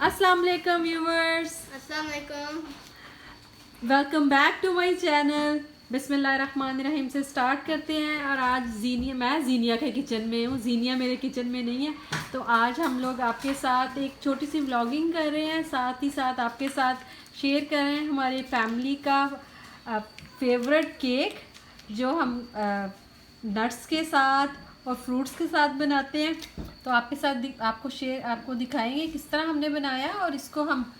अस्सलाम वालेकुम व्यूवर्स, अस्सलाम वालेकुम। Welcome back to my channel. बिस्मिल्लाहिर्रहमानिर्रहीम से स्टार्ट करते हैं। और आज मैं जीनिया के किचन में हूँ, जीनिया मेरे किचन में नहीं है। तो आज हम लोग आपके साथ एक छोटी सी व्लॉगिंग कर रहे हैं, साथ ही साथ आपके साथ शेयर कर रहे हैं हमारे फैमिली का फेवरेट केक जो हम नट्स के साथ और फ्रूट्स के साथ बनाते हैं। तो आपके साथ आपको दिखाएंगे किस तरह हमने बनाया। और इसको हम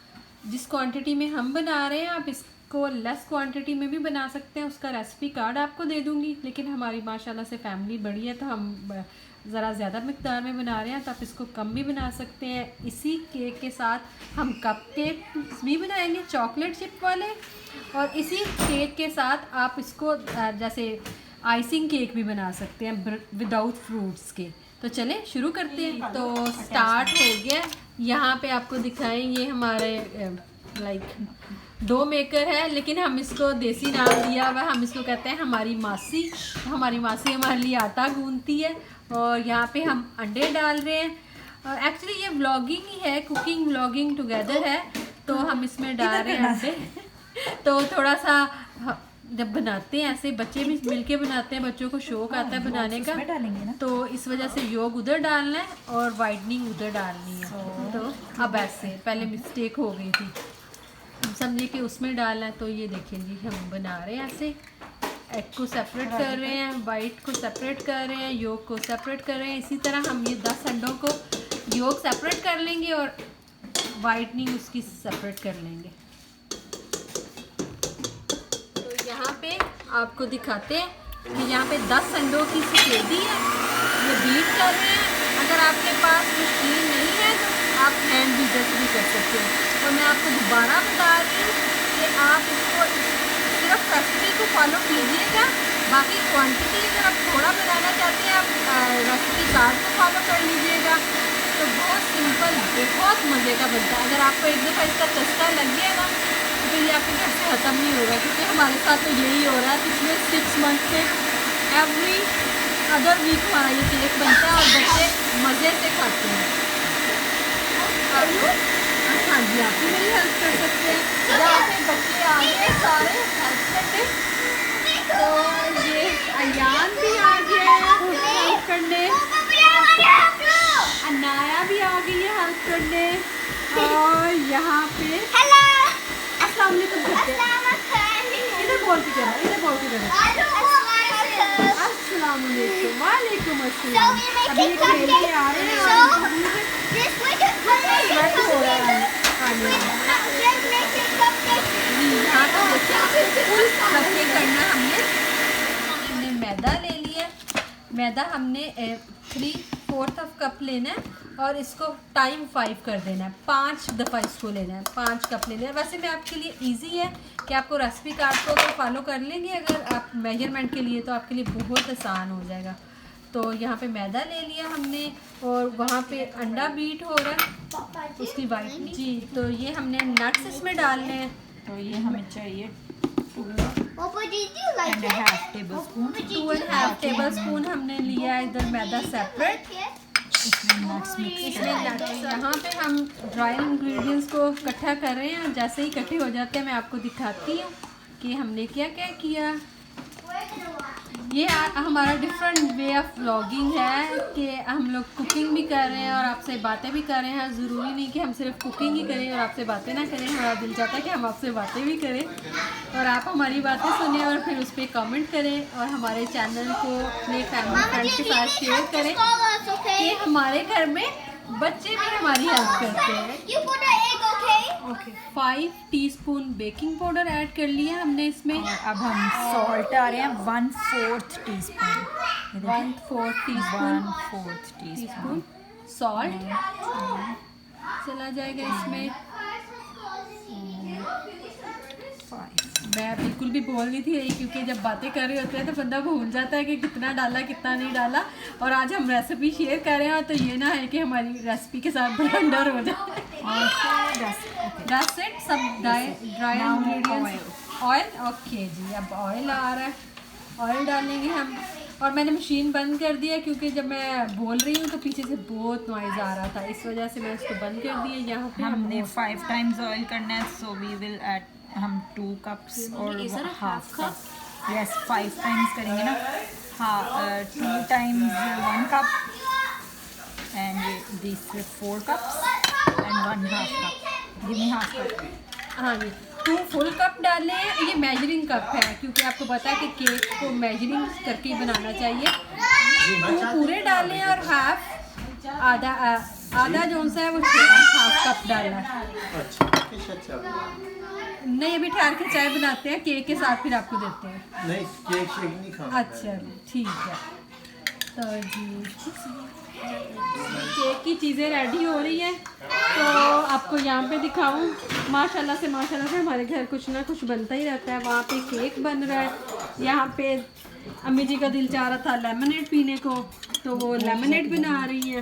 जिस क्वांटिटी में हम बना रहे हैं, आप इसको लेस क्वांटिटी में भी बना सकते हैं। उसका रेसिपी कार्ड आपको दे दूंगी। लेकिन हमारी माशाल्लाह से फैमिली बड़ी है, तो हम ज़रा ज़्यादा मिकदार में बना रहे हैं, तो आप इसको कम भी बना सकते हैं। इसी केक के साथ हम कप केक भी बनाएंगे, चॉकलेट चिप वाले। और इसी केक के साथ आप इसको जैसे आइसिंग केक भी बना सकते हैं विदाउट फ्रूट्स के। तो चलें शुरू करते हैं। तो स्टार्ट हो गया। यहाँ पे आपको दिखाएं, ये हमारे डो मेकर है, लेकिन हम इसको देसी नाम दिया हुआ है। हम इसको कहते हैं हमारी मासी। हमारी मासी हमारे लिए आटा गूंथती है। और यहाँ पे हम अंडे डाल रहे हैं। एक्चुअली ये व्लॉगिंग ही है, कुकिंग व्लॉगिंग टुगेदर है। तो हम इसमें डाल रहे हैं अंडे। तो थोड़ा सा जब बनाते हैं ऐसे बच्चे भी मिलके बनाते हैं, बच्चों को शौक आता है बनाने का, तो इस वजह से योग उधर डालना है और वाइटनिंग उधर डालनी है। तो अब ऐसे पहले मिस्टेक हो गई थी, हम समझे कि उसमें डालना है। तो ये देखिए जी, हम बना रहे हैं ऐसे, एग को सेपरेट कर रहे हैं, वाइट को सेपरेट कर रहे हैं, योग को सेपरेट कर रहे हैं। इसी तरह हम ये 10 अंडों को योग सेपरेट कर लेंगे और वाइटनिंग उसकी सेपरेट कर लेंगे। आपको दिखाते हैं कि यहाँ पे 10 अंडों की सफेदी है, ये बीट कर रहे हैं। अगर आपके पास मशीन नहीं है तो आप हैंड बीटर भी कर सकते हैं। और मैं आपको दोबारा बता रही हूँ कि आप इसको सिर्फ रेसिपी को फॉलो कीजिएगा, बाकी क्वांटिटी अगर आप थोड़ा बनाना चाहते हैं आप रेसिपी कार्ड को फॉलो कर लीजिएगा। तो बहुत सिंपल, बहुत मज़े का बनता है। अगर आपको एक दफ़ा इसका चस्का लग गया ना, तो ये आपके घर से ख़त्म नहीं होगा। क्योंकि हमारे साथ तो यही हो रहा है पिछले 6 मंथ से। एवरी अदर वीक हमारा ये केक बनता है और बच्चे मज़े से खाते हैं। हाँ जी, आप भी मेरी हेल्प कर सकते हैं। जहाँ पे बच्चे आ गए सारे हेल्प करने, तो ये अयान भी आ गया है हेल्प करने, अनाया भी आ गई है हेल्प करने। और यहाँ पे अस्सलाम वालेकुम करते हैं। इधर बोल के करना, इधर बोल के करना। अस्सलाम वालेकुम। वालेकुम अस्सलाम। अभी ये खेल के आ रहे हैं और स्वेट हो रहा है खाने में। यहाँ पर देखिए फुल कपड़े करना। हमने मैदा ले लिया। मैदा हमने 3/4 कप लेना है और इसको टाइम 5 कर देना है। 5 दफ़ा इसको लेना है, 5 कप लेना है। वैसे मैं आपके लिए इजी है कि आपको रेसिपी कार्ड को तो फॉलो कर लेंगे अगर आप मेजरमेंट के लिए, तो आपके लिए बहुत आसान हो जाएगा। तो यहाँ पे मैदा ले लिया हमने और वहाँ पे अंडा बीट हो रहा है, उसकी वाइट जी। तो ये हमने नट्स इसमें डालने हैं। तो ये हमें चाहिए 2.5 टेबल स्पून हमने लिया है इधर मैदा सेपरेट। इसमें यहाँ पे हम ड्राई इंग्रेडिएंट्स को इकट्ठा कर रहे हैं। जैसे ही इकट्ठे हो जाते हैं मैं आपको दिखाती हूँ कि हमने क्या क्या किया। ये हमारा डिफरेंट वे ऑफ व्लॉगिंग है कि हम लोग कुकिंग भी कर रहे हैं और आपसे बातें भी कर रहे हैं। ज़रूरी नहीं कि हम सिर्फ कुकिंग ही करें और आपसे बातें ना करें। हमारा दिल चाहता है कि हम आपसे बातें भी करें और आप हमारी बातें सुनें और फिर उस पर कमेंट करें और हमारे चैनल को अपने फैमिली फ्रेंड्स के साथ शेयर करें कि हमारे घर में बच्चे भी हमारी हेल्प करते हैं। Okay 5 teaspoon baking powder add कर लिया हमने इसमें। अब हम सॉल्ट आ रहे हैं 1/4 टीस्पून। 1/4 टीस्पून सॉल्ट चला जाएगा इसमें। मैं बिल्कुल भी बोल नहीं थी रही, क्योंकि जब बातें कर रहे होते हैं तो बंदा भूल जाता है कि कितना डाला कितना नहीं डाला। और आज हम रेसिपी शेयर कर रहे हैं, तो ये ना है कि हमारी रेसिपी के साथ ब्लेंडर हो जाए। सब ड्राई इंग्रेडिएंट्स। ऑयल ओके जी, अब ऑयल आ रहा है, ऑयल डालेंगे हम। और मैंने मशीन बंद कर दिया क्योंकि जब मैं बोल रही हूँ तो पीछे से बहुत नॉइज़ आ रहा था, इस वजह से मैं इसको बंद कर दिया। यहाँ पे हमने 5 टाइम्स ऑयल करना है, सो वी विल ऐड हम 2 कप्स और हाफ कप। यस 5 टाइम्स करेंगे ना। हाँ 2 times 1 cup and this 4 cups and 1 half cup. Give me half cup. हाँ जी 2 फुल कप डाले हैं, ये मेजरिंग कप है क्योंकि आपको पता है कि केक को मेजरिंग करके ही बनाना चाहिए। 2 पूरे डाले हैं और हाफ आधा जो सा है वो हाफ कप डालना है। नहीं अभी ठहर के चाय बनाते हैं, केक के साथ फिर आपको देते हैं। नहीं केक शेक नहीं खाना। अच्छा ठीक है। तो जी केक की चीज़ें रेडी हो रही हैं, तो आपको यहाँ पे दिखाऊं। माशाल्लाह से हमारे घर कुछ ना कुछ बनता ही रहता है। वहाँ पे केक बन रहा है, यहाँ पे अम्मी जी का दिल चाह रहा था लेमनेड पीने को, तो वो लेमनेड बना रही हैं।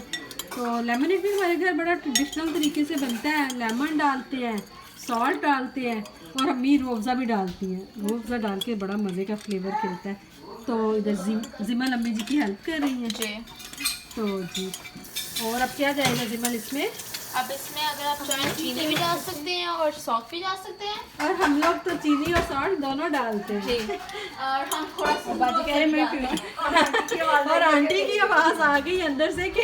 तो लेमनेड भी हमारे घर बड़ा ट्रेडिशनल तरीके से बनता है, लेमन डालते हैं, सॉल्ट डालते हैं और अम्मी रूअफ़ज़ा भी डालती हैं। रूअफ़ज़ा डाल के बड़ा मज़े का फ्लेवर खिलता है। तो इधर जिमल अम्मी जी की हेल्प कर रही हैं जी। तो जी और अब क्या जाएगा जिमल इसमें? अब इसमें अगर आप चाहें चीनी भी डाल सकते हैं और सॉल्ट भी डाल सकते हैं। और हम लोग तो चीनी और सॉल्ट दोनों डालते हैं। और हम थोड़ा सा और आंटी की आवाज़ आ गई अंदर से कि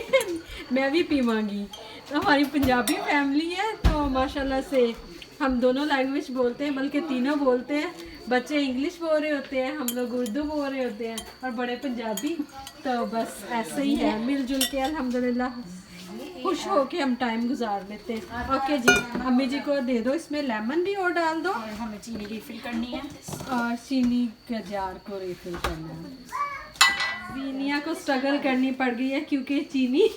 मैं भी पीवांगी। तो हमारी पंजाबी फैमिली है, तो माशाल्लाह से हम दोनों लैंग्वेज बोलते हैं, बल्कि तीनों बोलते हैं। बच्चे इंग्लिश बोल रहे होते हैं, हम लोग उर्दू बोल रहे होते हैं और बड़े पंजाबी। तो बस ऐसे ही है, मिलजुल के अल्हम्दुलिल्लाह खुश हो के हम टाइम गुजार लेते हैं। ओके जी अम्मी जी को दे दो, इसमें लेमन भी और डाल दो और हमें चीनी रिफिल करनी है और चीनी के जार को रिफिल करना है। जीनिया को स्ट्रगल करनी पड़ गई है क्योंकि चीनी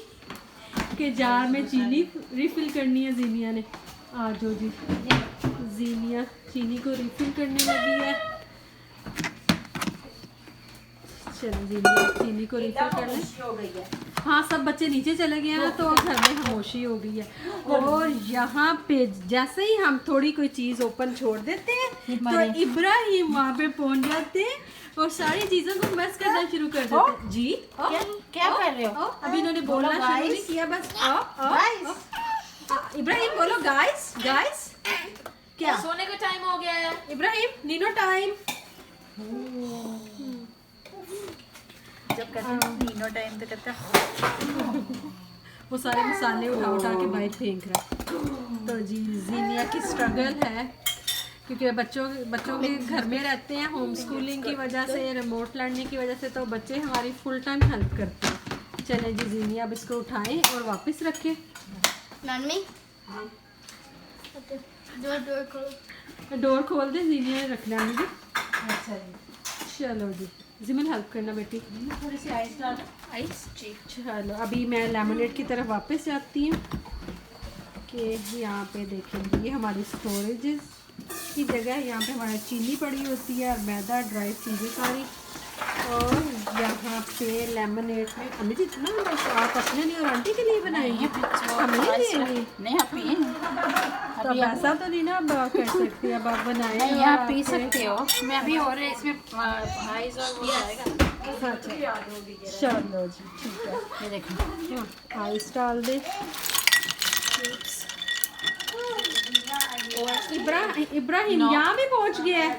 के जार में चीनी रिफिल करनी है जीनिया ने। आ जाओ जी, जीनिया चीनी को रिफिल करने लगी है। चलो जीनिया चीनी को रिफिल कर लें। हाँ सब बच्चे नीचे चले गए हैं तो घर में खामोशी हो गई है। और यहाँ पे जैसे ही हम थोड़ी कोई चीज़ ओपन छोड़ देते हैं तो इब्राहिम वहाँ पे पहुँच जाते हैं और सारी चीज़ों को मैस करना शुरू कर देते हैं। जी क्या कर रहे हो? अभी इन्होंने बोलना शुरू नहीं किया, बस इब्राहिम बोलो गाइस गाइस। क्या सोने का टाइम हो गया है इब्राहिम? Nino time. जब कहते हैं नीनो टाइम तो कहते हैं वो सारे मसाले उठा के बाहर फेंक रहा है। तो जी जीनिया की स्ट्रगल है क्योंकि बच्चों के घर में रहते हैं, होम स्कूलिंग की वजह से, रिमोट लर्निंग की वजह से, तो बच्चे हमारी फुल टाइम हेल्प करते हैं। चलें जी जीनिया अब इसको उठाएं और वापस रखें। नानी डोर खोल दे, जीनिया ने रखना है मुझे। अच्छा जी। चलो जी जिमन हेल्प करना बेटी। थोड़ी सी आइस डाल। आइस जी। चलो अभी मैं लेमनेड की तरफ वापस जाती हूँ कि यहाँ पे देखेंगे ये हमारी स्टोरेज की जगह है। यहाँ पे हमारी चीनी पड़ी होती है और मैदा, ड्राई चीज़ें सारी। और यहाँ पे लेमनेड में अम्मी जी इतना बस आप अपने लिए और आंटी के लिए बनाएंगे, हमें नहीं देंगे? नहीं आप पिए तो अब ऐसा तो नहीं ना अब कर सकती, अब आप बनाए नहीं आप पी सकते हो। मैं अभी और इसमें आइस और वो आएगा। चलो जी ठीक है। ये देखो आइस डाल दे। इब्राहिम यहाँ भी पहुँच गया है।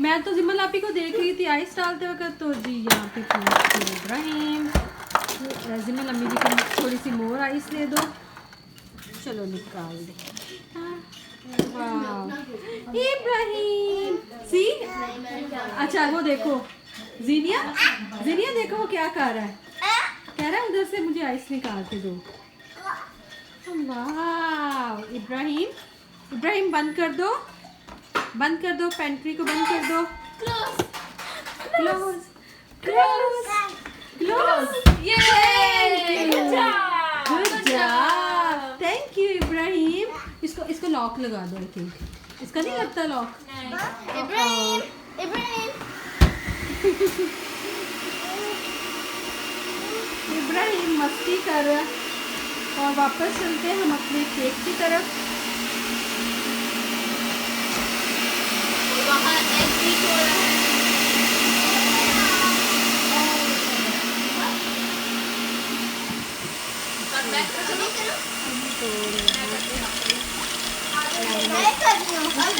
मैं तो जिमल आपी को देख रही थी आइस डालते वक्त, तो जी यहाँ पे पहुँच गए इब्राहिम। जिमल अम्मी जी को थोड़ी सी मोर आइस दे दो। चलो निकाल दे। वाह इब्राहिम सी। अच्छा वो देखो जीनिया देखो वो क्या कर रहा है, कह रहा है उधर से मुझे आइस निकाल के दो। वाह इब्राहिम बंद कर दो पेंट्री को बंद कर दो। Close good job, thank you Ibrahim. इसको लॉक लगा दो। आई थिंक इसका नहीं लगता लॉक। इब्राहिम मस्ती कर रहा है। और वापस चलते हैं हम अपने केक की तरफ। वहाँ एग भी हो रहा है।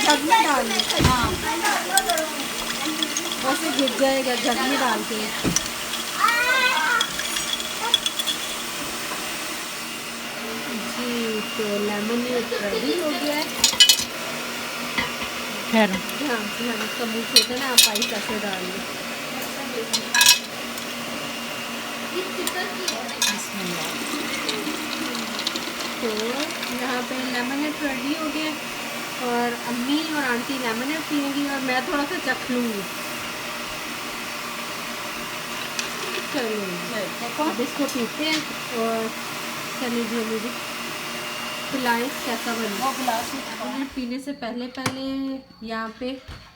जग में डाल हाँ वैसे गिर जाएगा, जग में डाल के। जी तो लेमनेड रेडी हो गया है। खैर हाँ जी, हम इसका मुँह छोटा ना, आप आइस ऐसे डाल लें। तो यहाँ पे लेमनेड रेडी हो गया और अम्मी और आंटी लेमनेड पियेंगी और मैं थोड़ा सा चख लूँगी। चलो अब इसको पीते हैं और चलिए जो मुझे पिलाएं कैसा बना। पीने से पहले यहाँ पे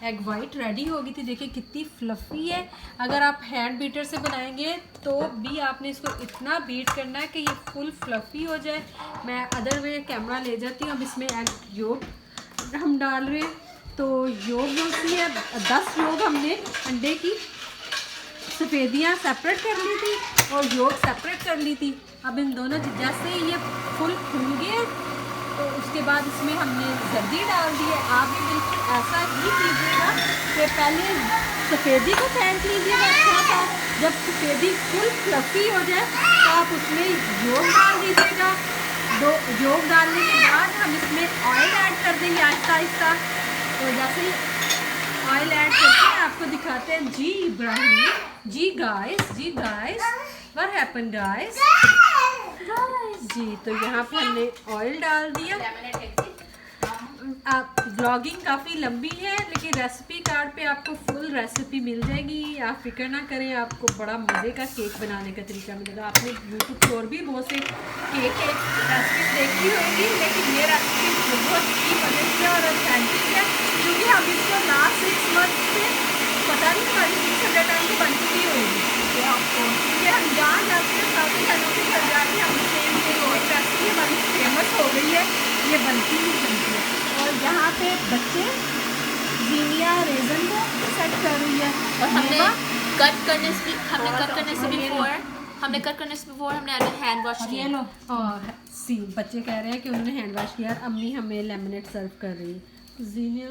एग वाइट रेडी हो गई थी। देखिए कितनी फ्लफ़ी है। अगर आप हैंड बीटर से बनाएंगे तो भी आपने इसको इतना बीट करना है कि ये फुल फ्लफ़ी हो जाए। मैं अदर वे कैमरा ले जाती हूँ। अब इसमें एग योग हम डाल रहे हैं। तो योग जो सी है 10 योग हमने अंडे की सफ़ेदियाँ सेपरेट कर ली थी और योग सेपरेट कर ली थी। अब इन दोनों जैसे ये फुल खुल गए तो उसके बाद इसमें हमने जर्दी डाल दी है। आप भी बिल्कुल ऐसा ही कीजिएगा कि पहले सफ़ेदी को फेंट लीजिएगा अच्छा सा। जब सफ़ेदी फुल फ्लफ़ी हो जाए तो आप उसमें योग डाल दीजिएगा। योग डालने के बाद हम इसमें ऑयल ऐड कर देंगे आहिस्ता आहिस्ता। तो जैसे ही ऑयल ऐड करते हैं आपको दिखाते हैं। जी इब्राहिम, जी गाइस व्हाट हैपेंड गाइस। जी तो यहाँ पे हमने ऑयल डाल दिया। आप ब्लॉगिंग काफ़ी लंबी है लेकिन रेसिपी कार्ड पे आपको फुल रेसिपी मिल जाएगी। आप फिक्र ना करें, आपको बड़ा मज़े का केक बनाने का तरीका मिलेगा। आपने यूट्यूब पर और भी बहुत से केक के रेसिपी देखी होगी लेकिन ये रेसिपी बहुत ही मज़े की और ऑथेंटिक है क्योंकि हम इसको लास्ट 6 मंथ से पता नहीं हमारी 600 टाइम की बन चुकी होगी। क्योंकि हम जहाँ जाते हैं काफ़ी जगहों के घर जाके हम ये रोज रेसिपी हमारी फेमस हो गई है, ये बनती ही बनती है। और यहाँ पे बच्चे जीनिया रेजन को सेट कर रही है और हमने कट करने से बिफोर हमने हैंड वॉश किया। और सी बच्चे कह रहे हैं कि उन्होंने हैंड वॉश किया। अम्मी हमें लेमनेड सर्व कर रही है। जीनिया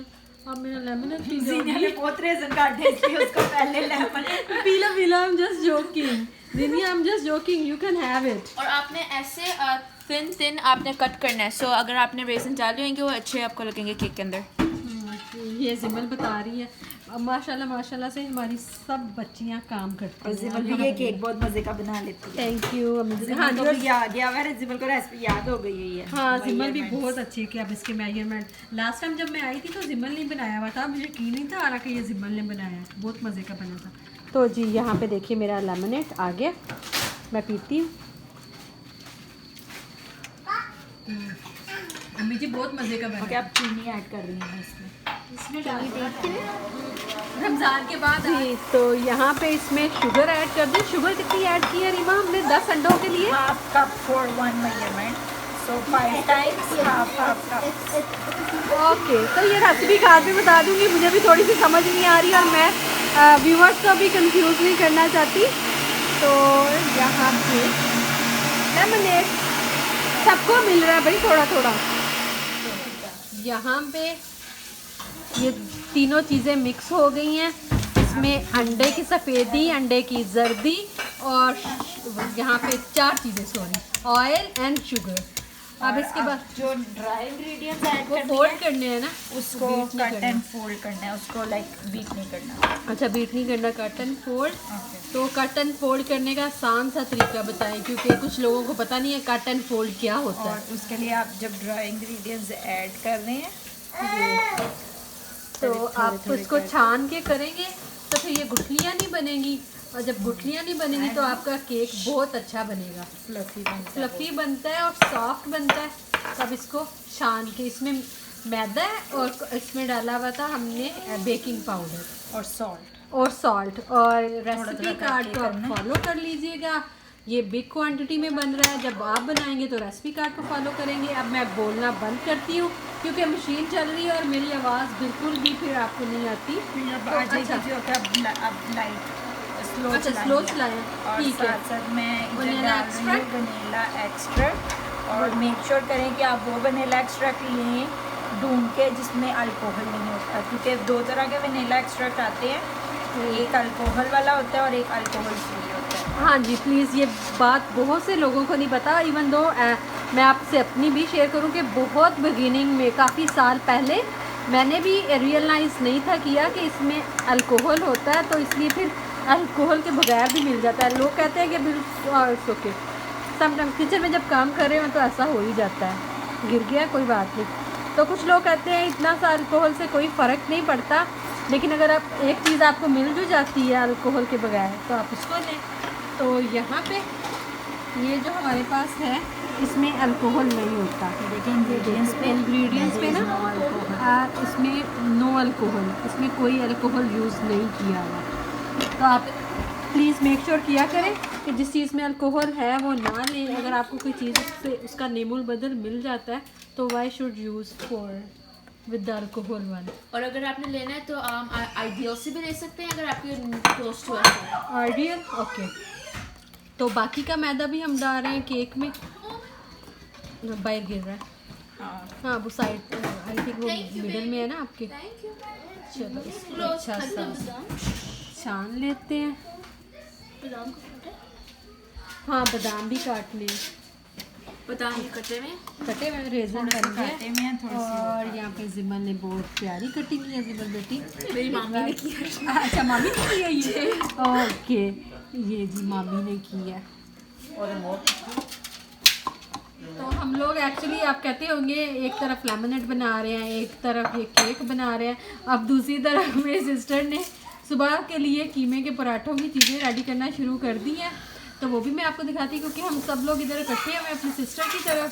अब मेरा लेमनेड पी जीनिया ने बहुत रेज़न काटे इसलिए उसको पहले लेमनेड पीला I am just joking Zeenia, I am just joking, you can have it. और आपने ऐसे थिन आपने कट करना है। सो अगर आपने रेज़न डाले होंगे वो अच्छे आपको लगेंगे केक के अंदर। ये जिमल बता रही है। अब माशाल्लाह से हमारी सब बच्चियां काम करती हैं। जिमल भी ये केक बहुत मज़े का बना लेती है। Thank you. हाँ जी याद गया है, जिमल को रेसिपी याद हो गई है। हाँ जिमल भी बहुत अच्छी है कि अब इसके मेजरमेंट लास्ट टाइम जब मैं आई थी तो जिमल ने बनाया हुआ था। मुझे यकीन नहीं था आ रहा कि ये जिमल ने बनाया है। बहुत मज़े का बना था। तो जी यहाँ पे देखिए मेरा लेमनेड आ गया, मैं पीती हूँ। अम्मी जी बहुत मज़े का बना। आप चीनी ऐड कर रही हैं इसमें रमज़ान के बाद जी। तो यहाँ पे इसमें शुगर ऐड कर दूँ। शुगर कितनी ऐड की है रीमा हमने 10 अंडों के लिए? Half cup for 1 measurement, so 5 times half cup. Okay तो ये रेसिपी कार्ड भी बता दूँगी। मुझे भी थोड़ी सी समझ नहीं आ रही और मैं व्यूअर्स को भी कंफ्यूज नहीं करना चाहती। तो यहाँ पे लेमनेड सबको मिल रहा है भाई थोड़ा थोड़ा। यहाँ पे ये तीनों चीज़ें मिक्स हो गई हैं। इसमें अंडे की सफ़ेदी, अंडे की जर्दी और यहाँ पे 4 चीज़ें सॉरी ऑयल एंड शुगर। अब इसके बाद जो ड्राई इंग्रेडिएंट्स ऐड वो फोल्ड करने हैं ना, उसको कट एंड फोल्ड करना है, उसको लाइक बीट नहीं करना। अच्छा बीट नहीं करना, कट एंड फोल्ड। तो कट एंड फोल्ड करने का आसान सा तरीका बताएं क्योंकि कुछ लोगों को पता नहीं है कट एंड फोल्ड क्या होता है। और उसके लिए आप जब ड्राई इंग्रेडिएंट्स ऐड कर रहे हैं तो आप उसको छान के करेंगे तो फिर ये गुठलियाँ नहीं बनेंगी और जब गुठलियाँ नहीं बनेंगी तो आपका केक बहुत अच्छा बनेगा, फ्लफ़ी बनता है और सॉफ्ट बनता है। तब इसको छान के इसमें मैदा है और इसमें डाला हुआ था हमने बेकिंग पाउडर और सॉल्ट और रेसिपी कार्ड को आप फॉलो कर लीजिएगा। ये बिग क्वांटिटी में बन रहा है। जब आप बनाएंगे तो रेसिपी कार्ड को फॉलो करेंगे। अब मैं बोलना बंद करती हूँ क्योंकि मशीन चल रही है और मेरी आवाज़ बिल्कुल भी फिर आपको नहीं आती। स्लो चलाएं। और ठीक है। साथ मैं वनीला एक्सट्रैक्ट और मेक श्योर करें कि आप वो वनीला एक्सट्रैक्ट लें ढूंढ के जिसमें अल्कोहल नहीं होता, क्योंकि 2 तरह के वनीला एक्सट्रैक्ट आते हैं, एक अल्कोहल वाला होता है और एक अल्कोहल फ्री होता है। हाँ जी प्लीज़, ये बात बहुत से लोगों को नहीं पता। इवन दो मैं आपसे अपनी भी शेयर करूँ कि बहुत बिगिनिंग में काफ़ी साल पहले मैंने भी रियलाइज़ नहीं था किया कि इसमें अल्कोहल होता है, तो इसलिए फिर अल्कोहल के बगैर भी मिल जाता है। लोग कहते हैं कि बिल्कुल ओके, समटाइम किचन में जब काम कर रहे हो तो ऐसा हो ही जाता है, गिर गया कोई बात नहीं। तो कुछ लोग कहते हैं इतना सा अल्कोहल से कोई फ़र्क नहीं पड़ता, लेकिन अगर आप एक चीज़ आपको मिल जो जाती है अल्कोहल के बगैर तो आप उसको लें। तो यहाँ पे ये जो हमारे पास है इसमें अल्कोहल नहीं होता, देखिए इंग्रेडिएंट्स इंग्रेडिएंट्स पे ना इसमें नो अल्कोहल, इसमें कोई अल्कोहल यूज़ नहीं किया हुआ। तो आप प्लीज़ मेक श्योर किया करें कि जिस चीज़ में अल्कोहल है वो ना लें। अगर आपको कोई चीज़ से उसका नेमुल बदल मिल जाता है तो why should use for with the alcohol one. और अगर आपने लेना है तो आइडियल से भी ले सकते हैं अगर आपके क्लोज टू है। Ideal okay. तो बाकी का मैदा भी हम डाल रहे हैं केक में, बाहर गिर रहा है। हाँ वो साइड आई थिंक वो मिडल में है ना आपके। चलो इसको अच्छा सा छान लेते हैं। हाँ बादाम भी काटने, बादाम कटे में रेजन बन काटे में हैं थोड़े से। और यहाँ पे जिमन ने बहुत प्यारी कटिंग की है। जिमन बेटी मेरी मामी ने की है। अच्छा मामी ने की है ये, ओके ये जी मामी ने की है। तो हम लोग एक्चुअली आप कहते होंगे एक तरफ लेमनेड बना रहे हैं, एक तरफ ये केक बना रहे हैं। अब दूसरी तरफ मेरी सिस्टर ने सुबह के लिए कीमे के पराठों की चीज़ें रेडी करना शुरू कर दी हैं, तो वो भी मैं आपको दिखाती हूँ क्योंकि हम सब लोग इधर इकट्ठे हुए अपनी सिस्टर की तरफ।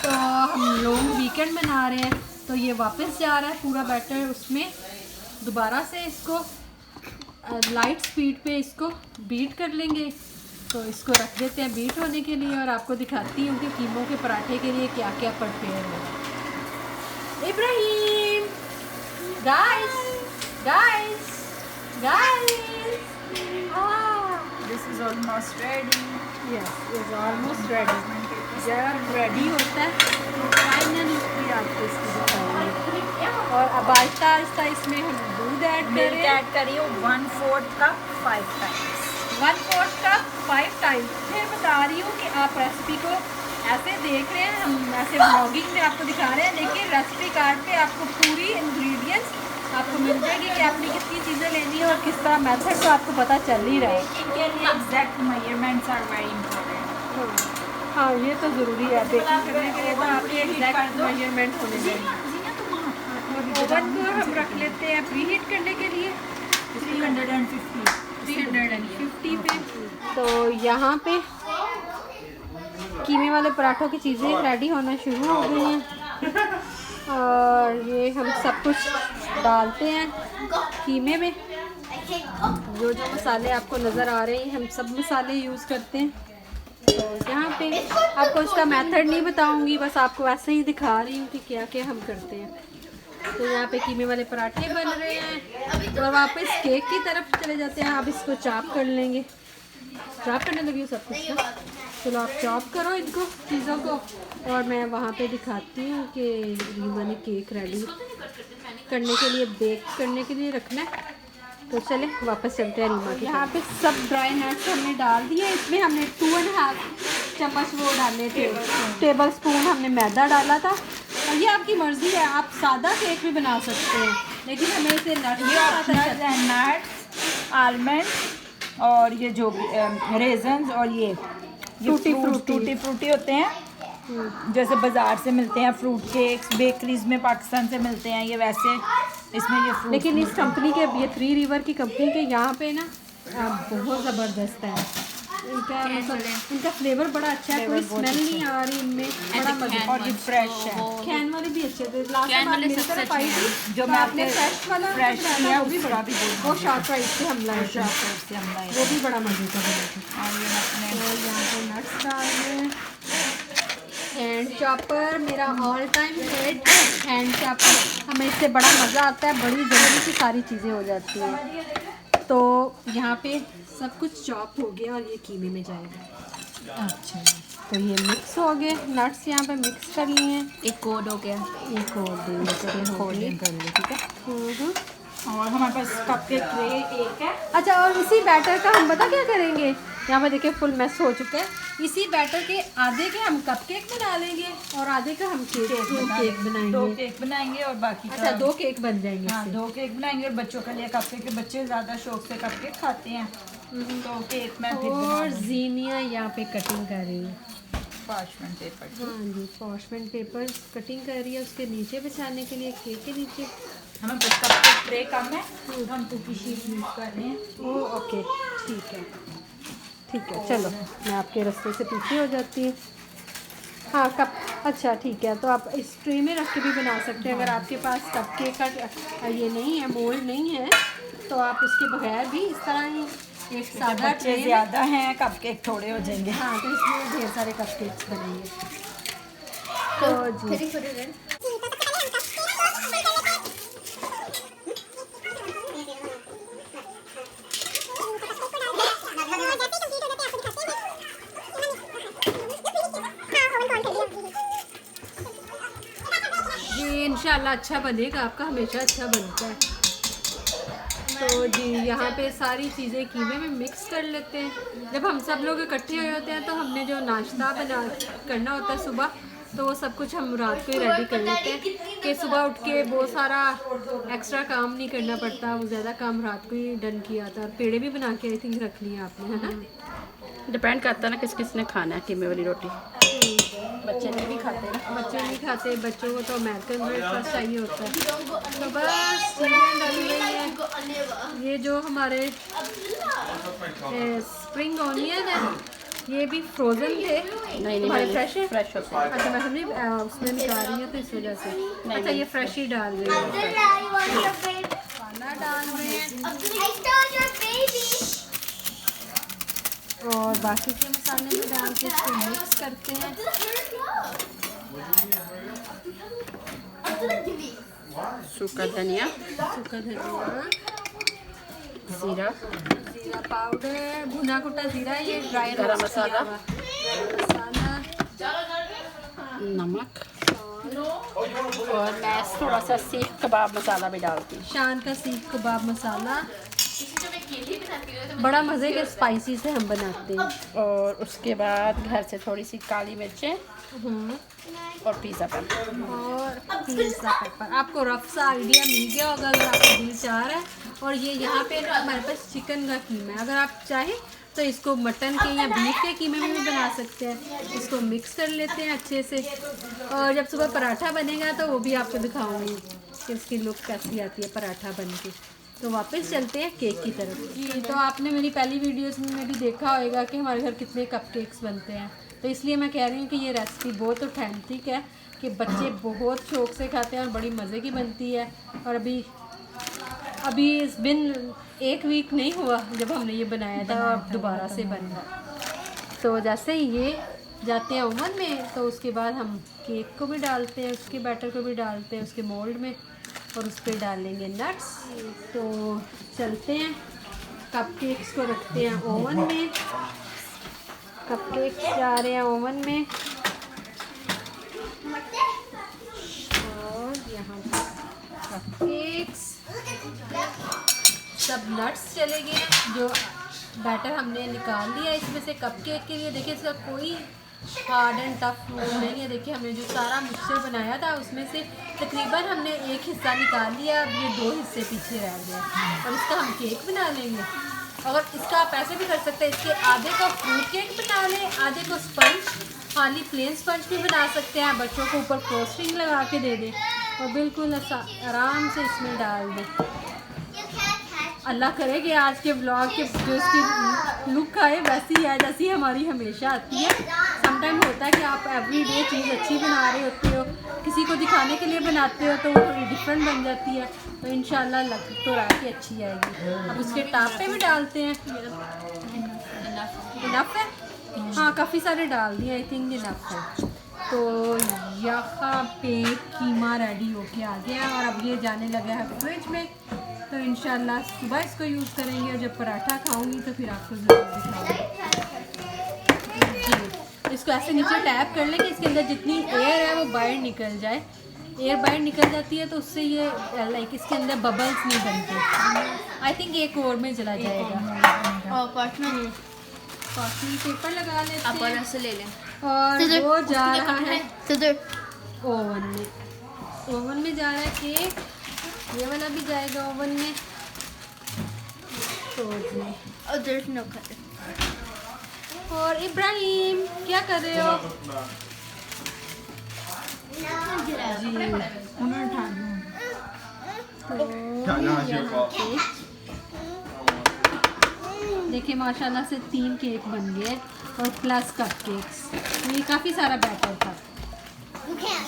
तो हम लोग वीकेंड मना रहे हैं, तो ये वापस जा रहा है पूरा बैटर उसमें। दोबारा से इसको लाइट स्पीड पे इसको बीट कर लेंगे। तो इसको रख देते हैं बीट होने के लिए और आपको दिखाती हूँ कि कीमों के पराठे के लिए क्या क्या प्रिपेयर होगा। Ibrahim guys guys guys, this is almost ready. Yes is almost ready. जब रेडी होता है तो फाइनली फिर आपको इसको दिखाएंगे। और अब आहिस्ता आहिस्ता इसमें हम दूध ऐड मिल्क करें। ऐड करिए 1/4 कप 5 टाइम्स। 1/4 cup 5 times. फिर बता रही हूँ कि आप रेसिपी को ऐसे देख रहे हैं, हम ऐसे व्लॉगिंग में आपको दिखा रहे हैं, लेकिन रेसिपी कार्ड पे आपको पूरी इंग्रेडिएंट्स आपको मिल जाएगी कि आपने कितनी चीज़ें लेनी है और किस तरह मेथड तो आपको पता चल ही रहा है। इनके लिए exact measurements are very important. हाँ ये तो ज़रूरी है, बेकिंग करने के लिए तो आपके एग्जैक्ट मेजरमेंट होने चाहिए। ओवन को हम रख लेते हैं प्री हीट करने के लिए 350 पे। तो यहाँ पे कीमे वाले पराठों की चीज़ें रेडी होना शुरू हो गई हैं और ये हम सब कुछ डालते हैं कीमे में। जो जो मसाले आपको नज़र आ रहे हैं हम सब मसाले यूज़ करते हैं। तो यहाँ पे आपको इसका मेथड नहीं बताऊंगी, बस आपको ऐसे ही दिखा रही हूँ कि क्या क्या हम करते हैं। तो यहाँ पे कीमे वाले पराठे बन रहे हैं और वापस केक की तरफ चले जाते हैं। आप इसको चॉप कर लेंगे, चॉप करने लगी हूँ सब कुछ ना। चलो आप चॉप करो इनको चीज़ों को और मैं वहाँ पे दिखाती हूँ कि रीमा ने केक रेडी करने के लिए, बेक करने के लिए रखना है। तो चले वापस चलते हैं रीमा के। यहाँ पे सब ड्राई नट्स हमने डाल दिए। इसमें हमने 2.5 चम्मच वो डाले थे, टेबल स्पून हमने मैदा डाला था। और ये आपकी मर्ज़ी है, आप सादा केक भी बना सकते हैं, लेकिन हमें इसे नट्स आलमंड और ये जो रेजन्स और ये टूटी फ्रूटी होते हैं जैसे बाज़ार से मिलते हैं फ्रूट केक्स, बेकरीज में पाकिस्तान से मिलते हैं ये, वैसे इसमें ये फ्रूट। लेकिन इस कंपनी के, ये 3 रिवर की कंपनी के यहाँ पे ना बहुत ज़बरदस्त है इनका, मतलब इनका फ्लेवर बड़ा अच्छा है, कोई स्मेल नहीं आ रही इनमें, बड़ा मज़ा। और ये फ्रेश है। कैन वाले भी अच्छे थे, लास्ट टाइम आप मेरी तरफ आई थी जो तो मैं आपने फ्रेश वाला किया वो भी बड़ा, वो शॉर्ट प्राइस से हम लाए थे, से हम लाए वो भी बड़ा मज़े का बना था। और ये अपने और यहाँ पे नट्स डाल रहे हैं। हैंड चॉपर मेरा all time favourite hand chopper, हमें इससे बड़ा मज़ा आता है, बड़ी जल्दी से सारी चीज़ें हो जाती हैं। तो यहाँ पे सब कुछ चॉप हो गया और ये कीमे में जाएगा। अच्छा तो ये मिक्स हो गए नट्स, यहाँ पे मिक्स कर लिए हैं। एक कोड हो गया, एक और फोल्डिंग कर ली, ठीक है। हम्म। और हमारे पास कपकेक ट्रे एक है। अच्छा, और इसी बैटर का हम पता क्या करेंगे, यहाँ पे देखिए फुल मैस हो चुका है। इसी बैटर के आधे के हम कपकेक बना लेंगे और आधे का हम केक बनाएंगे। 2 केक बनाएंगे और बाकी अच्छा 2 केक बन जाएंगे। हाँ 2 केक बनाएंगे और बच्चों के लिए कपकेक, के बच्चे ज़्यादा शौक से कपकेक खाते हैं तो केक मैं फिर और जीनिया यहाँ पे कटिंग कर रही है पार्चमेंट पेपर। हाँ जी, पार्चमेंट पेपर कटिंग कर रही है उसके नीचे बिछाने के लिए, केक के नीचे। हमें बस कपकेक ट्रे कम है तो हम कुकी शीट यूज़ कर रहे हैं। ओ ओके, ठीक है ठीक है, चलो मैं आपके रास्ते से पीछे हो जाती हूँ। हाँ कप, अच्छा ठीक है, तो आप इस ट्रे में रख के भी बना सकते हैं। अगर आपके पास कपकेक का ये नहीं है, मोल्ड नहीं है, तो आप उसके बगैर भी इस तरह ही एक सादा ट्रे ज़्यादा हैं कपकेक थोड़े हो जाएंगे। हाँ तो इसमें ढेर सारे कपकेक्स बनेंगे। तो जी इंशाल्लाह अच्छा बनेगा, आपका हमेशा अच्छा बनता है। तो जी यहाँ पे सारी चीज़ें कीमे में मिक्स कर लेते हैं। जब हम सब लोग इकट्ठे हुए होते हैं तो हमने जो नाश्ता करना होता है सुबह, तो वो सब कुछ हम रात को ही रेडी कर लेते हैं कि सुबह उठ के बहुत सारा एक्स्ट्रा काम नहीं करना पड़ता। वो ज़्यादा काम रात को ही डन किया था। और पेड़े भी बना के आई थिंक रख लिए आपने, है ना? डिपेंड करता है ना किस किस ने खाना है कीमे वाली रोटी। बच्चे नहीं खाते ना, बच्चे नहीं खाते, बच्चों को तो अमेरिकन ब्रेकफास्ट चाहिए होता है। तो बस चिकन डाली गई है। ये जो हमारे स्प्रिंग ऑनियन है, ये भी फ्रोज़न थे। नहीं हमारे फ्रेश है। फ्रेश होता है। अच्छा मैं समझी उसमें निकाल रही हूँ तो इस वजह से। अच्छा ये फ्रेश ही डाल रही है, खाना डाल रहे हैं और बाकी के मसाले भी डाल के इसको मिक्स करते हैं। सूखा धनिया, सूखा धनिया, जीरा, जीरा पाउडर, भुना कुटा जीरा, ये ड्राई गरम मसाला, मसाला, नमक और मैं थोड़ा सा सीख कबाब मसाला भी डालती हूँ। शान का सीख कबाब मसाला। बड़ा मज़े के स्पाइसी से हम बनाते हैं। और उसके बाद घर से थोड़ी सी काली मिर्चें और पिज़्ज़ा पेपर। और पिज़्ज़ा पेपर। आपको रफ सा आइडिया मिल गया होगा अगर आपका दिल चाह रहा है। और ये यहाँ पे ना हमारे पास चिकन का कीमा है, अगर आप चाहें तो इसको मटन के या बीफ के कीमे में भी बना सकते हैं। इसको मिक्स कर लेते हैं अच्छे से और जब सुबह पराठा बनेगा तो वो भी आपको दिखाऊंगी कि इसकी लुक कैसी आती है पराठा बन के। तो वापस चलते हैं केक की तरफ। जी तो आपने मेरी पहली वीडियोस में भी देखा होगा कि हमारे घर कितने कपकेक्स बनते हैं, तो इसलिए मैं कह रही हूँ कि ये रेसिपी बहुत ऑथेंटिक है कि बच्चे बहुत शौक से खाते हैं और बड़ी मज़े की बनती है। और अभी इस दिन 1 वीक नहीं हुआ जब हमने ये बनाया था, अब दोबारा से बन रहा। तो जैसे ही ये जाते हैं ओवन में तो उसके बाद हम केक को भी डालते हैं, उसके बैटर को भी डालते हैं उसके मोल्ड में और उस पर डालेंगे नट्स। तो चलते हैं कपकेक्स को रखते हैं ओवन में। कपकेक्स जा रहे हैं ओवन में और यहाँ कपकेक्स सब नट्स चले गए जो बैटर हमने निकाल लिया इसमें से कपकेक के लिए। देखिए इसका कोई हार्ड एंड टफ नहीं है। देखिए हमने जो सारा मिक्सचर बनाया था उसमें से तकरीबन हमने एक हिस्सा निकाल लिया, अब ये 2 हिस्से पीछे रह गए और इसका हम केक बना लेंगे। और इसका आप ऐसे भी कर सकते हैं, इसके आधे का फ्रूट केक बना लें, आधे को स्पंज, खाली प्लेन स्पंज भी बना सकते हैं। बच्चों को ऊपर फ्रोस्टिंग लगा के दे दें और बिल्कुल आराम से इसमें डाल दें। अल्लाह करे कि आज के ब्लॉग के जो इसकी लुक आए वैसी है जैसी हमारी हमेशा आती है। समटाइम होता है कि आप एवरीडे चीज़ अच्छी बना रहे होते हो, किसी को दिखाने के लिए बनाते हो तो वो थोड़ी डिफरेंट बन जाती है। तो इंशाल्लाह लग तो रहा कि अच्छी आएगी। अब उसके टॉप पे भी डालते हैं। इनफ है, हाँ काफ़ी सारे डाल दिए, आई थिंक इनफ है। तो यहाँ पे कीमा रेडी होके आ गया और अब ये जाने लगा है फ्रिज में। तो इंशाल्लाह सुबह इसको यूज़ करेंगे और जब पराठा खाऊंगी तो फिर आपको ज़रूर दिखाऊंगी। जी इसको ऐसे नीचे टैप कर लेंगे, इसके अंदर जितनी एयर है वो बाहर निकल जाए। एयर बाहर निकल जाती है तो उससे ये लाइक इसके अंदर बबल्स नहीं बनते। आई थिंक एक और में चला जाएगा। और पार्टनर कॉटन पेपर लगा लेते आप हैं और से ले लें। और वो जा रहा है सिजर ओवन में। ओवन में जा रहा है केक, ये वाला भी जाएगा ओवन में। तो जी और there's no cutter। और इब्राहिम क्या कर रहे हो? जी उन्होंने उठा दिया। तो यहाँ पे देखिए माशाल्लाह से 3 केक बन गए और प्लस कपकेक्स। ये काफ़ी सारा बैटर था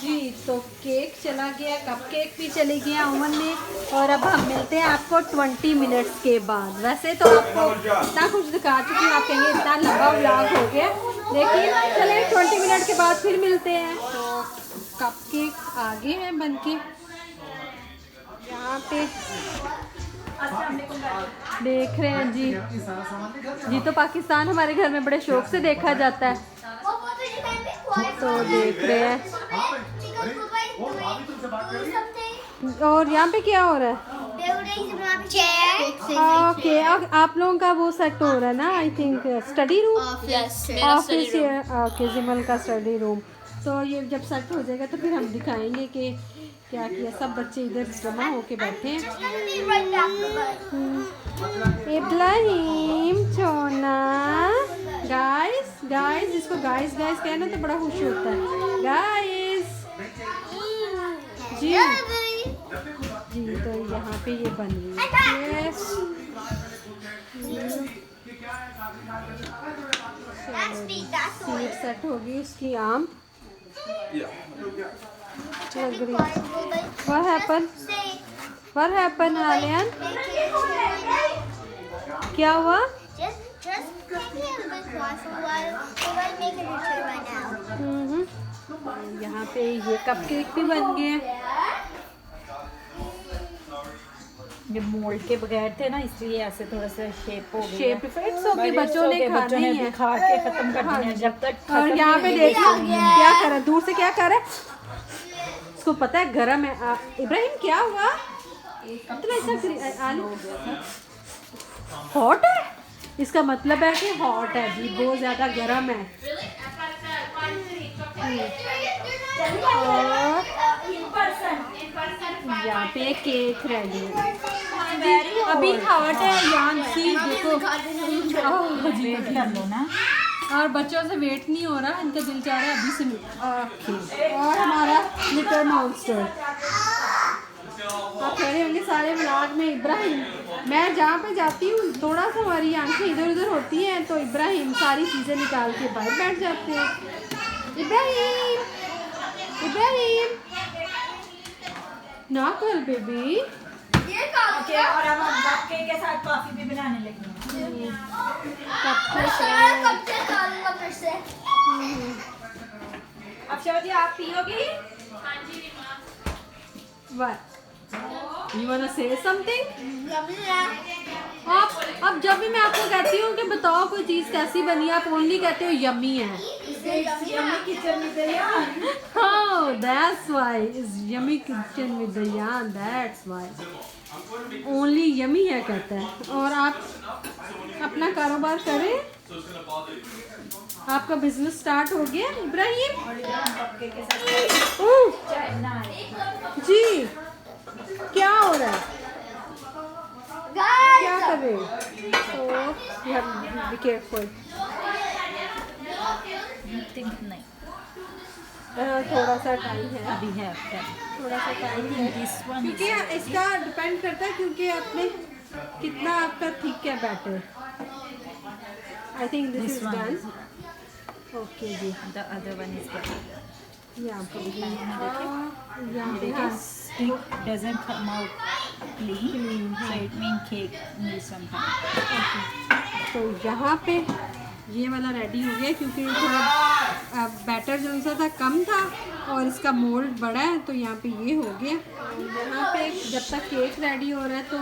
जी। तो केक चला गया, कपकेक भी चले गया ओवन में। और अब हम मिलते हैं आपको 20 मिनट्स के बाद। वैसे तो आपको इतना कुछ दिखा चुकी हूँ, आप कहेंगे इतना लंबा व्लॉग हो गया, लेकिन चले 20 मिनट के बाद फिर मिलते हैं। तो कपकेक आगे हैं बनके, यहाँ पे देख रहे हैं जी। जी तो पाकिस्तान हमारे घर में बड़े शौक से देखा जाता है, तो देख रहे हैं। और यहाँ पे क्या हो रहा है? ओके, आप लोगों का वो सेट हो रहा है ना, I think study room, office. Okay, जिमल का स्टडी रूम। तो ये जब सेट हो जाएगा तो फिर हम दिखाएंगे कि क्या किया। सब बच्चे इधर जमा होके बैठे हैं। इब्राहिम छोना, गाइस गाइस, इसको गाइस गाइस कहना तो बड़ा खुश होता है। गाइस जी जी। तो यहाँ पे ये बन रही है। सीट सेट होगी उसकी आम लग रही। What happened? What happened, Aliyan? क्या हुआ? यहाँ पे ये कपकेक भी बन गए। ये मोल्ड के बगैर थे ना, इसलिए ऐसे थोड़ा सा शेप हो गया। शेप इफेक्ट्स हो गए, बच्चों ने बच्चों ने भी खा के खत्म कर दिया। जब तक और यहाँ पे देखो क्या कर रहा है, दूर से क्या कर रहा है, इसको पता है गरम है। इब्राहिम क्या हुआ? इतना ऐसा आलू हॉट है, इसका मतलब है कि हॉट है जी, बहुत ज़्यादा गरम है। और यहाँ पे केक रेडी है, अभी हॉट है। यहाँ सी देखो जी कर लो ना। और बच्चों से वेट नहीं हो रहा, इनका दिल चाह रहा है अभी से ओके। और हमारा लिटिल मॉन्स्टर, आप कह रहे होंगे सारे व्लॉग में इब्राहिम, मैं जहाँ पे जाती हूँ थोड़ा सा हमारी आंखें इधर उधर होती हैं तो इब्राहिम सारी चीज़ें निकाल के बाहर बैठ जाते हैं। इब्राहिम इब्राहिम ना कर बेबी। ओके, और अब हम कपकेक के साथ कॉफी भी बनाने लगे हैं। अब शोदी आप पियोगी? What? You wanna say something? आप अब जब भी मैं आपको कहती हूँ कि बताओ कोई चीज़ कैसी बनी, आप ओनली कहते हो यम्मी है। Oh, that's why it's yummy kitchen with Dayan. That's why. Only yummy है कहता है। और आप अपना कारोबार करें, आपका बिजनेस स्टार्ट हो गया इब्राहिम। जी क्या हो रहा है, क्या कर रहे हो? तो बी केयरफुल। नहीं, थोड़ा सा टाइम है, अभी है थोड़ा सा टाइम है, क्योंकि इसका डिपेंड करता है क्योंकि आपने कितना आपका थिक है batter. I think this is done. Okay जी, the other one is done. यहाँ पे Stick doesn't come out clean, so it means cake needs some time. तो यहाँ पे ये वाला रेडी हो गया क्योंकि थोड़ा बैटर जो सा था कम था और इसका मोल्ड बड़ा है, तो यहाँ पे ये हो गया। यहाँ पे जब तक केक रेडी हो रहा है तो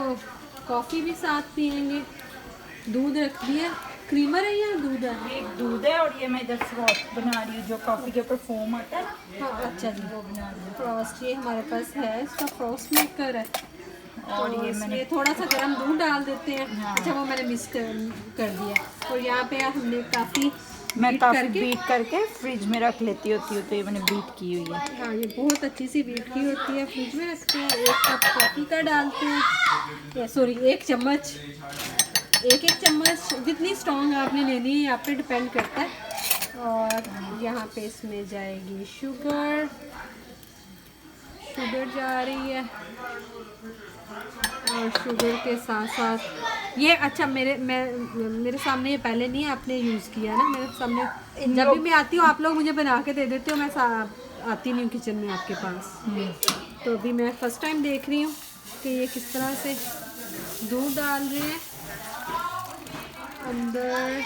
कॉफ़ी भी साथ पियेंगे। दूध रख दिया, क्रीमर है या दूध है? एक दूध है और ये मैं इधर फ्रॉस्ट बना रही हूँ, जो कॉफ़ी के ऊपर फोम आता है ना। हाँ अच्छा जी, वो बना रही हूँ। फ्रॉस्ट ये हमारे पास है, इसका फ्रॉस्ट मेकर है। और तो ये मैंने इसमें थोड़ा सा गर्म दूध डाल देते हैं। हाँ। अच्छा वो मैंने मिक्स कर दिया। और यहाँ पे हमने काफ़ी मैं काफ़ी बीट करके फ्रिज में रख लेती होती हूँ, तो ये मैंने बीट की हुई है। हाँ ये बहुत अच्छी सी बीट की होती है, फ्रिज में रखते हैं। 1 कप कॉफ़ी का डालते हैं, सॉरी 1 चम्मच, एक चम्मच, जितनी स्ट्रॉन्ग आपने लेनी है आप पे डिपेंड करता है। और यहाँ पे इसमें जाएगी शुगर जा रही है। और शुगर के साथ साथ ये अच्छा मेरे सामने ये पहले नहीं आपने यूज़ किया ना, मेरे सामने जब भी मैं आती हूँ आप लोग मुझे बना के दे देते हो, मैं आती नहीं हूँ किचन में आपके पास। तो अभी मैं फ़र्स्ट टाइम देख रही हूँ कि ये किस तरह से दूध डाल रहे हैं अंदर,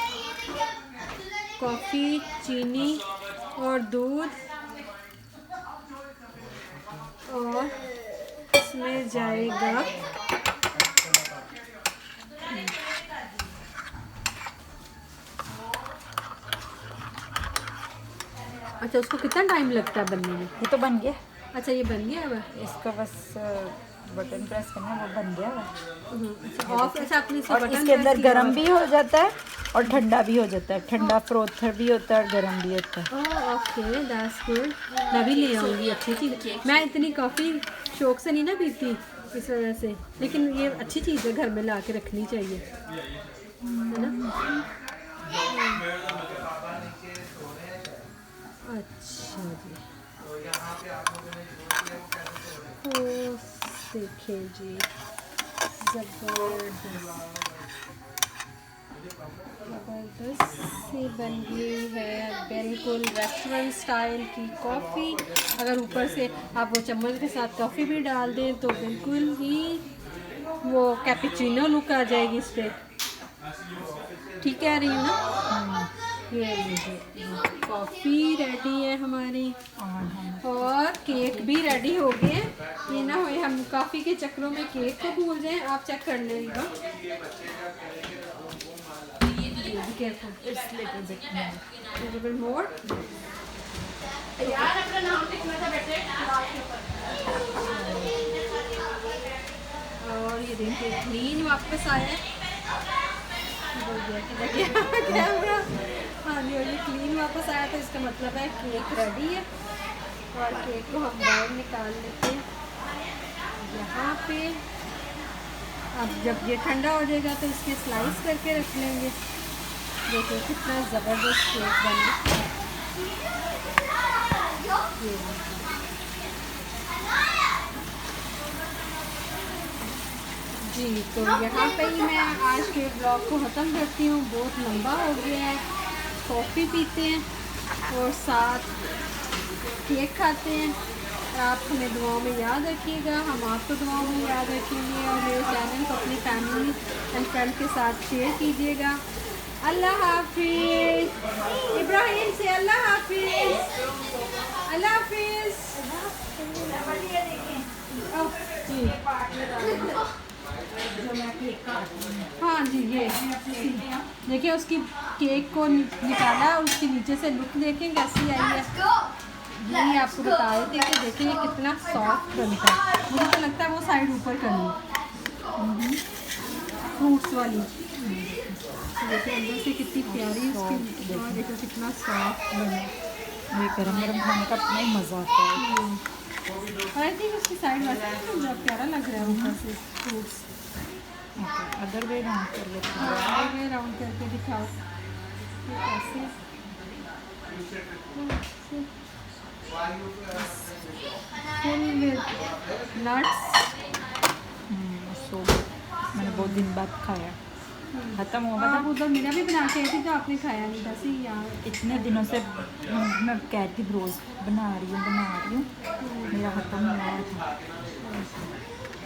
कॉफ़ी, चीनी और दूध, और इसमें जाएगा अच्छा उसको कितना टाइम लगता है बनने में? ये तो बन गया। अच्छा ये बन गया है, इसका बस बटन प्रेस करना है, वो बन गया है। ऑफ। अच्छा आपने और इसके अंदर गर्म भी हो जाता है और ठंडा भी हो जाता है, ठंडा फ्रोथर भी होता है और गर्म भी होता है। ओके दैट्स गुड, मैं भी ले आऊँगी अच्छी चीज़। मैं इतनी कॉफ़ी शौक से नहीं ना पीती इस वजह से, लेकिन ये अच्छी चीज़ है, घर में ला के रखनी चाहिए, है ना। अच्छा जी, तो देखिए जी, ज़बरदस्त सी बन गई है, बिल्कुल रेस्टोरेंट स्टाइल की कॉफ़ी। अगर ऊपर से आप वो चम्मच के साथ कॉफ़ी भी डाल दें तो बिल्कुल ही वो कैपुचिनो लुक आ जाएगी इस पर। ठीक कह रही हूँ ना। ये लीजिए कॉफ़ी रेडी है हमारी, और केक भी रेडी हो गए। ये ना हो हम कॉफ़ी के चक्रों में केक को भूल जाएं। आप चेक कर लेंगे मोर। और ये देखिए क्लीन वापस आया है कैमरा। हाँ जी, और ये क्लीन वापस आया, तो इसका मतलब है केक रेडी है। और केक को हम बाहर निकाल लेते हैं यहाँ पे। अब जब ये ठंडा हो जाएगा तो इसके स्लाइस करके रख लेंगे। देखिए कितना ज़बरदस्त केक बना जी। तो यहाँ पे ही मैं आज के ब्लॉग को ख़त्म करती हूँ, बहुत लंबा हो गया है। कॉफ़ी पीते हैं और साथ केक खाते हैं। आप हमें दुआओं में याद रखिएगा, हम आपको दुआओं में याद रखेंगे। और मेरे चैनल को अपनी फैमिली एंड फ्रेंड के साथ शेयर कीजिएगा। अल्लाह हाफिज़। इब्राहिम से अल्लाह हाफिज़। अल्लाह हाफिज़। हाँ जी, ये देखिए उसकी केक को निकाला, उसके नीचे से लुक देखें कैसी आई है। यही आपको बता रहे थे कि देखिए कितना सॉफ्ट बनता है। मुझे तो लगता है वो साइड ऊपर करनी फ्रूट्स वाली। देखिए अंदर से कितनी प्यारी उसकी, देखो कितना सॉफ्ट बना। ये गरम गरम खाने का अपना ही मज़ा आता है। और आई थिंक उसकी साइड वैसे बहुत प्यारा लग रहा है ऊपर से फ्रूट्स। अदर वे राउंड कर लेते हैं, अदर वे राउंड करके दिखाओ कैसे। Full with nuts. सो मैंने बहुत दिन बाद खाया, ख़त्म हो गया। आप उधर मेरा भी बना के आई थी तो आपने खाया नहीं था। सी यार इतने दिनों से मैं कहती रोज़ बना रही हूँ, मेरा ख़त्म हो गया था।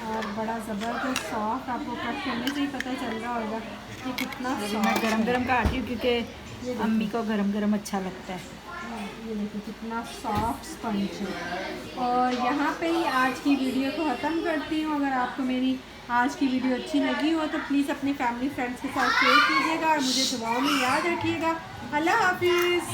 और बड़ा ज़बरदस्त सॉफ्ट, आपको कट करने से ही पता चल रहा होगा कि कितना मैं गरम गरम काटती हूँ क्योंकि अम्मी को गरम गरम अच्छा लगता है। ये देखिए कितना सॉफ्ट स्पंज है। और यहाँ पे ही आज की वीडियो को ख़त्म करती हूँ। अगर आपको मेरी आज की वीडियो अच्छी लगी हो तो प्लीज़ अपने फैमिली फ्रेंड्स के साथ शेयर कीजिएगा और मुझे दुआओं में याद रखिएगा। अल्लाह हाफिज़।